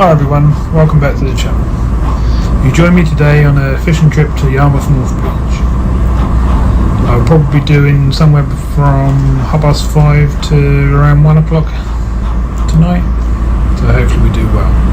Hi everyone, welcome back to the channel. You join me today on a fishing trip to Yarmouth North Beach. I'll probably be doing somewhere from 5:30 to around 1 o'clock tonight, so hopefully we do well.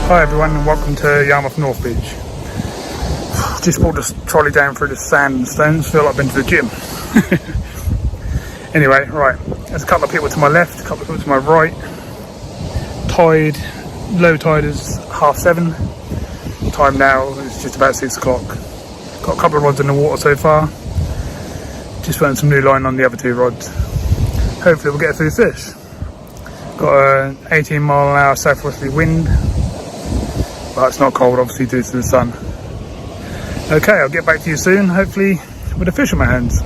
Hi everyone and welcome to Yarmouth North Beach. Just brought this trolley down through the sand and stones, feel like I've been to the gym. Anyway, right, there's a couple of people to my left, a couple of people to my right. Tide, low tide is 7:30. Time now is just about 6 o'clock. Got a couple of rods in the water so far. Just putting some new line on the other two rods. Hopefully we'll get a few fish. Got an 18-mile-an-hour southwesterly wind. But it's not cold, obviously, due to the sun. Okay, I'll get back to you soon, hopefully with a fish in my hands.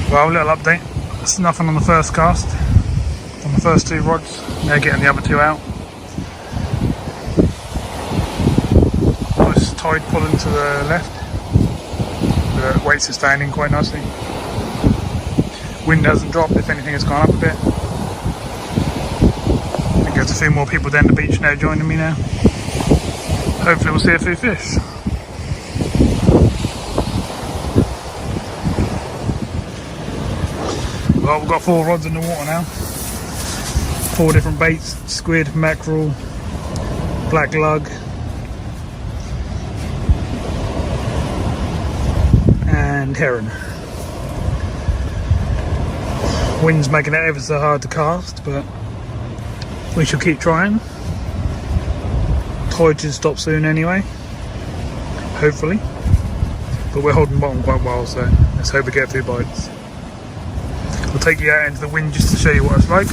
Well, little update. There's nothing on the first cast. On the first two rods, they're getting the other two out. Tide pulling to the left, the weights are standing quite nicely. Wind hasn't dropped, if anything it's gone up a bit. I think there's a few more people down the beach now joining me now. Hopefully we'll see a few fish. Well, we've got 4 rods in the water now. 4 different baits: squid, mackerel, black lug, and heron. Wind's making it ever so hard to cast, but we shall keep trying. Tide should stop soon anyway, hopefully, but we're holding bottom quite well, so let's hope we get a few bites. We'll take you out into the wind just to show you what it's like.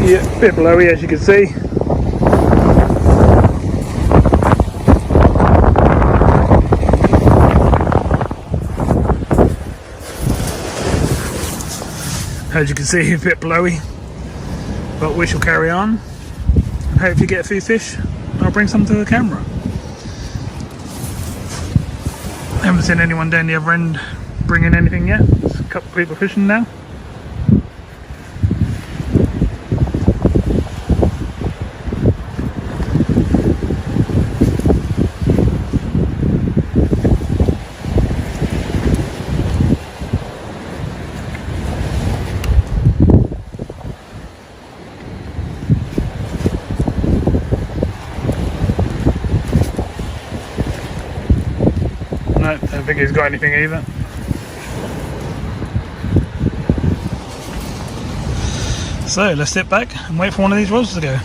Yeah, a bit blowy as you can see. As you can see, a bit blowy, but we shall carry on and hopefully get a few fish. I'll bring some to the camera. I haven't seen anyone down the other end bringing anything yet. There's a couple of people fishing now. No, I don't think he's got anything either. So let's sit back and wait for one of these rods to go.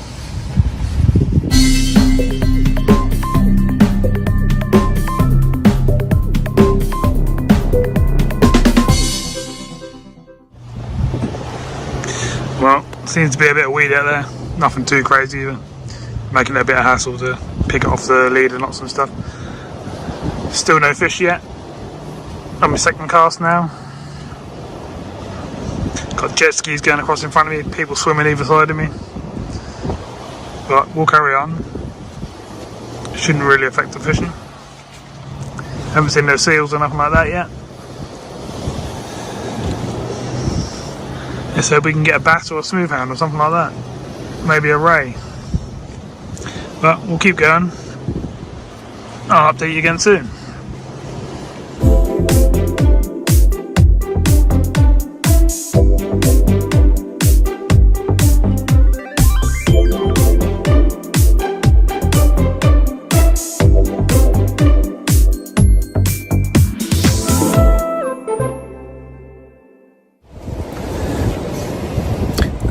Well, seems to be a bit of weed out there. Nothing too crazy either. Making it a bit of hassle to pick it off the lead and lots of stuff. Still no fish yet. On my second cast now. Got jet skis going across in front of me, people swimming either side of me. But we'll carry on. Shouldn't really affect the fishing. Haven't seen no seals or nothing like that yet. Let's hope we can get a bass or a smooth hound or something like that. Maybe a ray. But we'll keep going. I'll update you again soon.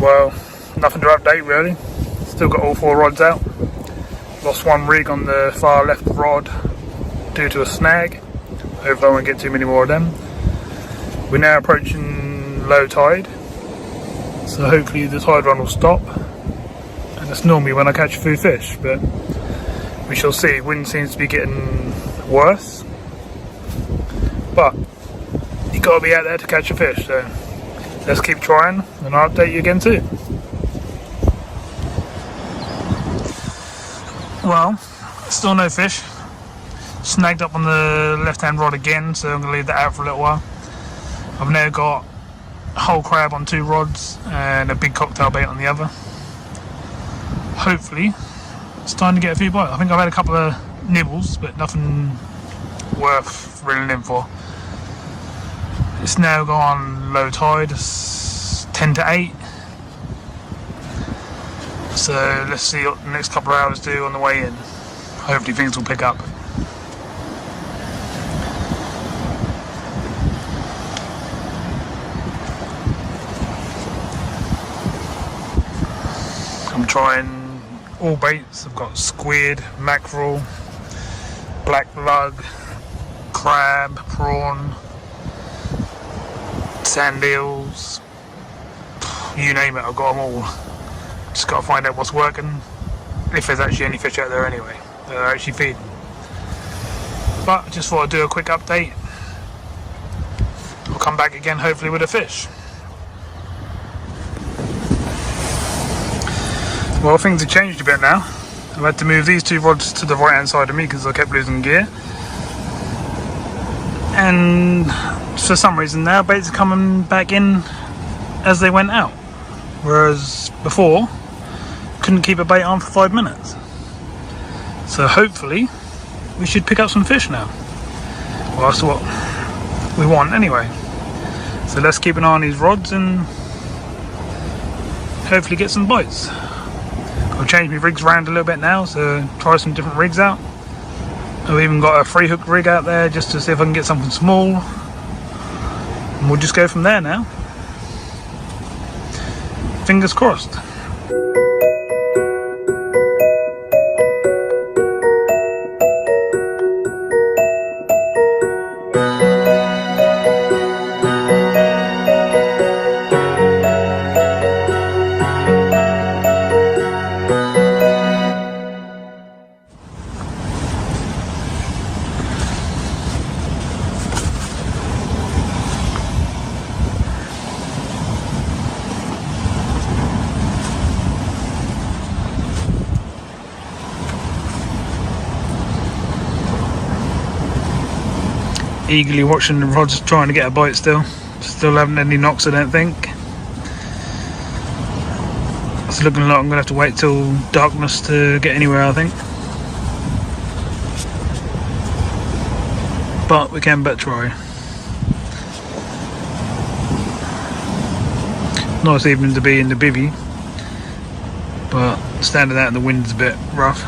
Well, nothing to update really. Still got all 4 rods out. Lost one rig on the far left rod due to a snag. Hopefully I won't get too many more of them. We're now approaching low tide, so hopefully the tide run will stop. And that's normally when I catch a few fish, but we shall see. Wind seems to be getting worse, but you got to be out there to catch a fish, so let's keep trying and I'll update you again soon. Well, still no fish. Snagged up on the left hand rod again, so I'm going to leave that out for a little while. I've now got a whole crab on 2 rods and a big cocktail bait on the other. Hopefully it's time to get a few bites. I think I've had a couple of nibbles, but nothing worth reeling in for. It's now gone low tide, it's 10 to 8. So let's see what the next couple of hours do on the way in. Hopefully things will pick up. I'm trying all baits. I've got squid, mackerel, black lug, crab, prawn, sand eels, you name it, I've got them all. Just got to find out what's working, if there's actually any fish out there anyway that are actually feeding. But just thought I'd do a quick update. I'll come back again hopefully with a fish. Well, things have changed a bit now. I've had to move these 2 rods to the right hand side of me because I kept losing gear. And for some reason now baits are coming back in as they went out. Whereas before, couldn't keep a bait on for 5 minutes. So hopefully we should pick up some fish now. Well, that's what we want anyway. So let's keep an eye on these rods and hopefully get some bites. I've changed my rigs around a little bit now, so try some different rigs out. I've even got a 3-hook rig out there just to see if I can get something small. And we'll just go from there now. Fingers crossed. Eagerly watching the rods trying to get a bite still. Still haven't had any knocks, I don't think. It's looking like I'm going to have to wait till darkness to get anywhere, I think. But we can but try. Nice evening to be in the bivvy, but standing out in the wind's a bit rough.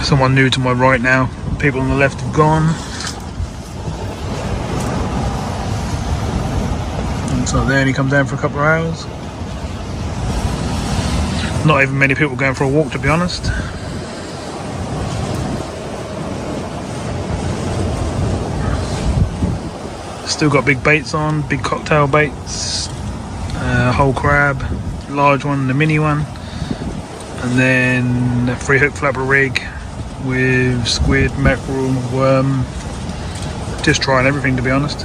Someone new to my right now. People on the left have gone. So they only come down for a couple of hours. Not even many people going for a walk, to be honest. Still got big baits on, big cocktail baits, whole crab, large one, the mini one, and then a 3-hook flapper rig with squid, mackerel, worm. Just trying everything, to be honest.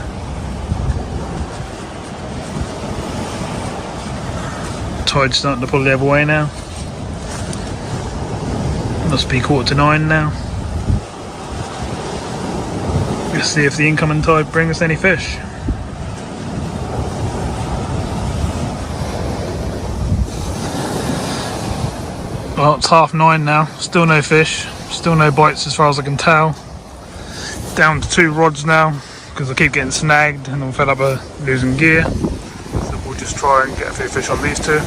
Tide's starting to pull the other way now. Must be 8:45 now. Let's see if the incoming tide brings us any fish. Well, it's 9:30 now. Still no fish. Still no bites as far as I can tell. Down to 2 rods now because I keep getting snagged and I'm fed up of losing gear. So we'll just try and get a few fish on these 2.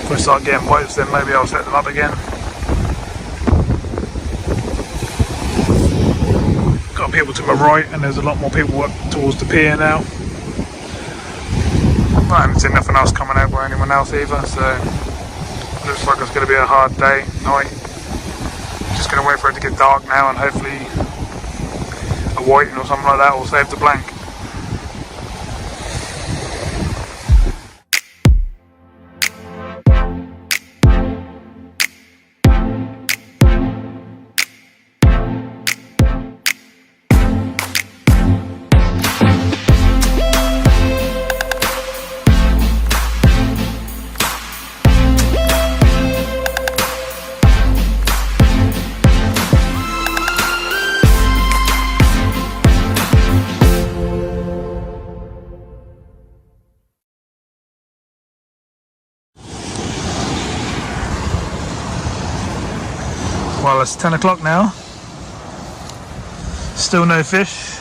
If I start getting bites, then maybe I'll set them up again. Got people to my right, and there's a lot more people up towards the pier now. I haven't seen nothing else coming out by anyone else either, so looks like it's going to be a hard day, night. Just going to wait for it to get dark now, and hopefully a whiting or something like that will save the blank. Well, it's 10 o'clock now. Still no fish.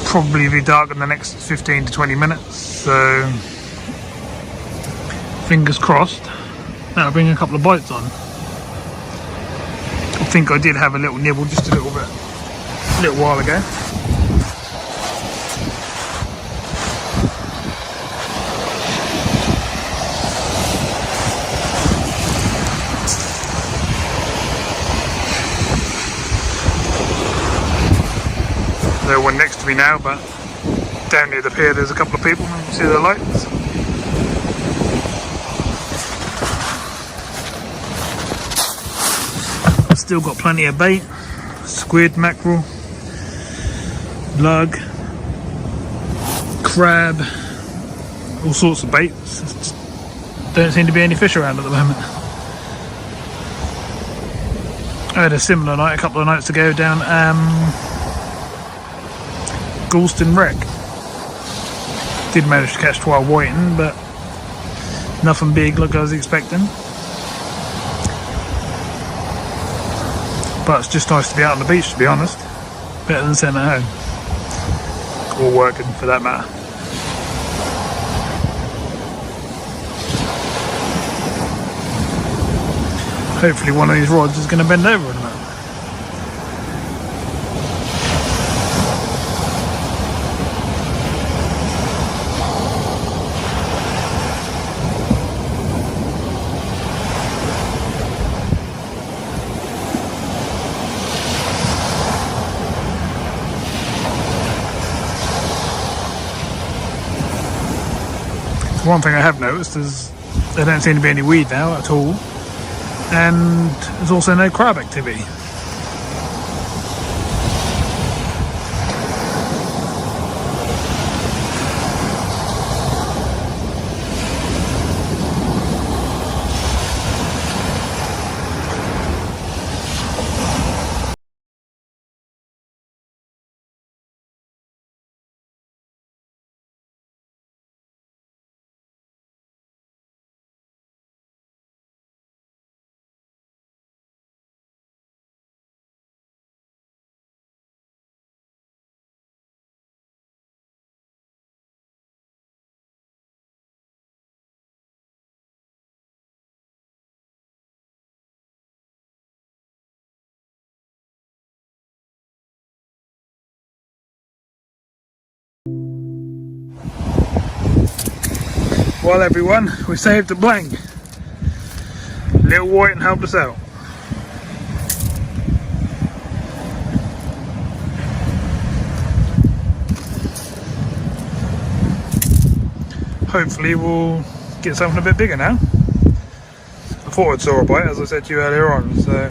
Probably be dark in the next 15 to 20 minutes, so fingers crossed that'll bring a couple of bites on. I think I did have a little nibble just a little while ago. No one next to me now, but down near the pier there's a couple of people. You can see the lights. Still got plenty of bait. Squid, mackerel, lug, crab, all sorts of baits. Just don't seem to be any fish around at the moment. I had a similar night a couple of nights ago down Galston Wreck. Did manage to catch 12 whiting, but nothing big like I was expecting. But it's just nice to be out on the beach, to be honest. Better than sitting at home. Or working, for that matter. Hopefully one of these rods is going to bend over in a minute. One thing I have noticed is there don't seem to be any weed now at all, and there's also no crab activity. Well everyone, we saved the blank. Little White helped us out. Hopefully we'll get something a bit bigger now. I thought I'd saw a bite, as I said to you earlier on, so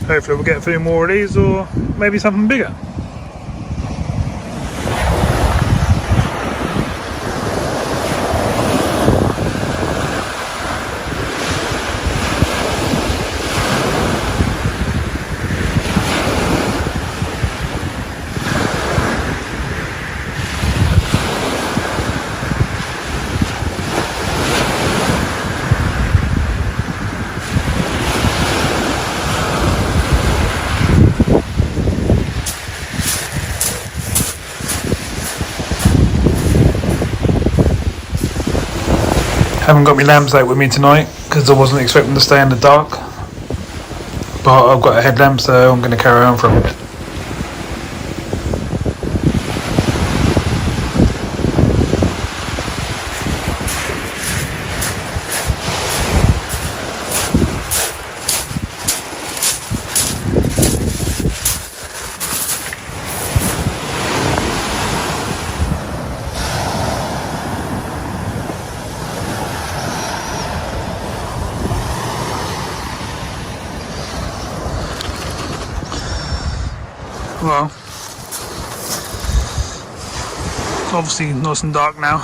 hopefully we'll get a few more of these, or maybe something bigger. Haven't got my lamps out with me tonight because I wasn't expecting to stay in the dark, but I've got a headlamp, so I'm going to carry on from it. Well, it's obviously nice and dark now.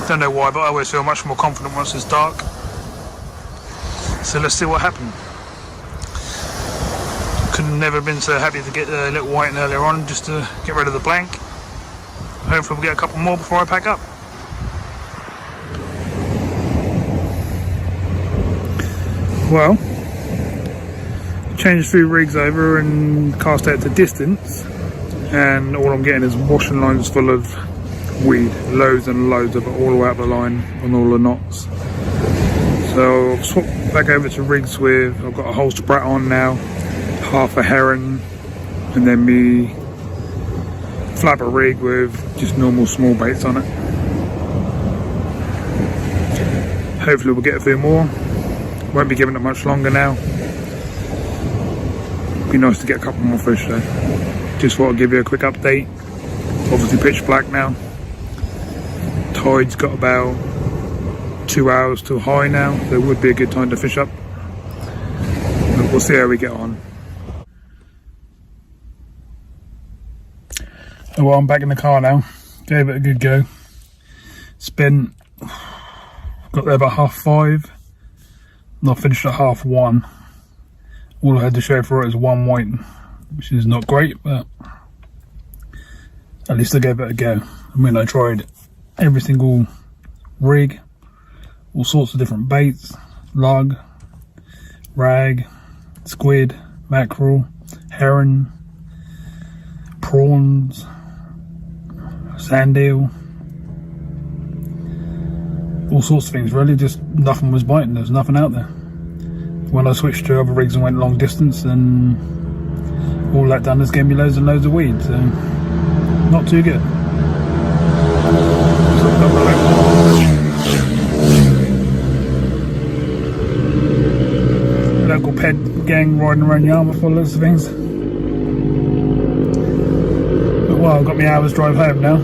Don't know why, but I always feel much more confident once it's dark. So let's see what happened. Couldn't never been so happy to get a little white earlier on, just to get rid of the blank. Hopefully we'll get a couple more before I pack up. Well, changed a few rigs over and cast out to distance, and all I'm getting is washing lines full of weed, loads and loads of it, all the way up the line on all the knots. So I've swapped back over to rigs with, I've got a holster brat on now, half a heron, and then me flapper rig with just normal small baits on it. Hopefully we'll get a few more. Won't be giving it much longer now. Be nice to get a couple more fish though. Just thought I'd give you a quick update. Obviously pitch black now. Tide's got about 2 hours till high now, so it would be a good time to fish up. But we'll see how we get on. Oh, well, I'm back in the car now. Gave it a good go. Spent, got there about 5:30. And I finished at 1:30. All I had to show for it is one white, which is not great, but at least I gave it a go. I mean, I tried every single rig, all sorts of different baits, lug, rag, squid, mackerel, heron, prawns, sand eel, all sorts of things really, just nothing was biting, there's nothing out there. When I switched to other rigs and went long distance, then all that done is gave me loads and loads of weed, so not too good. Local ped gang riding around Yarmouth for loads of things. But well, I've got my hour's drive home now.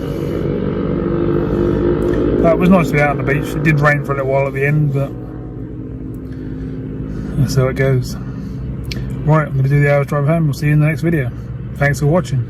But it was nice to be out on the beach. It did rain for a little while at the end, but that's how it goes. Right, I'm going to do the hour's drive home. We'll see you in the next video. Thanks for watching.